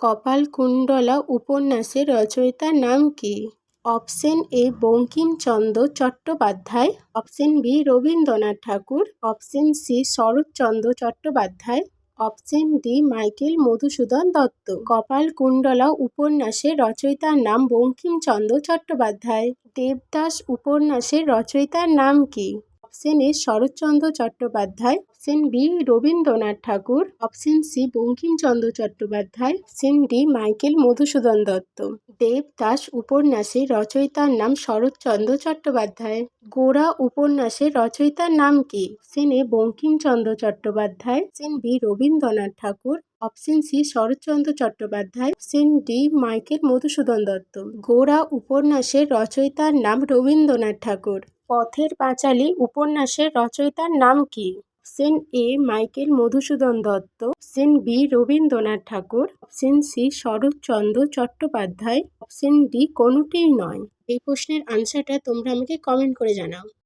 কপালকুণ্ডলা উপন্যাসের রচয়িতার নাম কী? Option A Bankimchandra Chattopadhyay, option B Rabindranath Thakur, option C Saratchandra Chattopadhyay, option D Michael Madhusudan Dutt. Kapalkundala উপন্যাসের রচয়িতার নাম বঙ্কিমচন্দ্র চট্টোপাধ্যায়। দেবদাস উপন্যাসের রচয়িতার নাম কী? Option A Saratchandra Chattopadhyay, option B Rabindranath Thakur, option C Bankimchandra Chattopadhyay, option D Michael Madhusudan Dutt. Devdas উপন্যাসের রচয়িতার নাম শরৎচন্দ্র চট্টোপাধ্যায়। গোরা উপন্যাসের রচয়িতার নাম কী? Option A Bankimchandra Chattopadhyay, option B Rabindranath Thakur, option C Saratchandra Chattopadhyay, option D Michael Madhusudan Dutt. Gora উপন্যাসের রচয়িতার নাম রবীন্দ্রনাথ ঠাকুর। পথের পাঁচালী উপন্যাসের রচয়িতার নাম কী? অপশন এ Michael Madhusudan Dutta, option B Rabindranath Thakur, option C Saratchandra Chattopadhyay, option D কোনোটিই নয়। এই প্রশ্নের আনসারটা তোমরা আমাকে কমেন্ট করে জানাও।